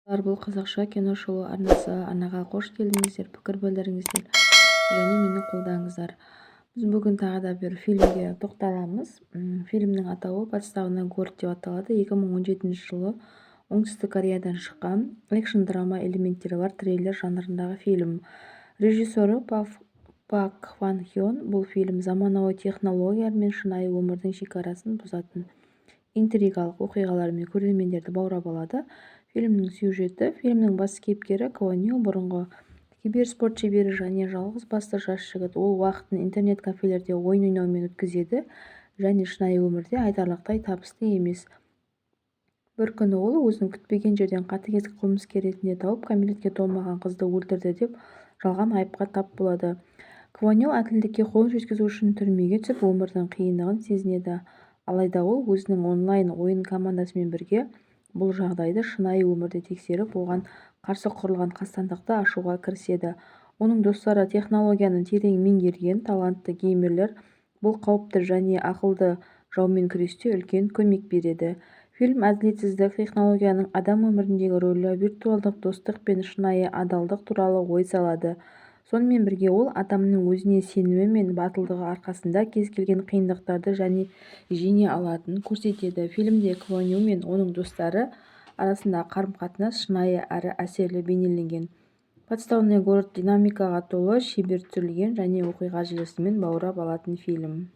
бұл қазақша кино шоу арнасы. арнаға қош келдіңіздер, пікір білдіріңіздер және мені қолдаңыздар. Біз бүгін тағы да бір фильмге тоқталамыз. Фильмнің атауы «Подставной город» деп аталады. 2017 жылы оңтүстік Кореядан шыққан экшн-драма элементтері бар триллер жанрындағы фильм. Режиссері Пак Хван Хён. Бұл фильм заманауи технологиялар мен шынайы өмірдің шекарасын бұзатын интригалық оқиғалармен көрермендерді баурап алады. Фильмнің сюжеті: фильмнің бас кейіпкері Квон Ю бұрынғы киберспорт шебері және жалғыз басты жас жігіт. Ол уақытын интернет-кафелерде ойын ойнаумен өткізеді және шынайы өмірде айтарлықтай табысты емес. Бір күні ол өзін күтпеген жерден қатыгез қылмыскер ретінде тауып, кәмелетке толмаған қызды өлтірді деп жалған айыпқа тап болады. Квон Ю әділдікке қол жеткізу үшін түрмеге түсіп, өмірдің қиындығын сезінеді. Алайда ол өзінің онлайн ойын командасымен бірге бұл жағдайды шынайы өмірде тексеріп, оған қарсы құрылған қастандықты ашуға кіріседі. Оның достары технологияны терең меңгерген талантты геймерлер бұл қауіпті және ақылды жаумен күресте үлкен көмек береді. Фильм әділетсіздік, технологияның адам өміріндегі рөлі, виртуалдық достық пен шынайы адалдық туралы ой салады. Сонымен бірге ол адамның өзіне сенімі мен батылдығы арқасында кез келген қиындықтарды жеңе алатынын көрсетеді. Фильмде Квон Ю мен оның достары арасындағы қарым-қатынас шынайы әрі әсерлі бейнеленген. «Подставной город» динамикаға толы, шебер түсірілген және оқиға желісімен баурап алатын фильм.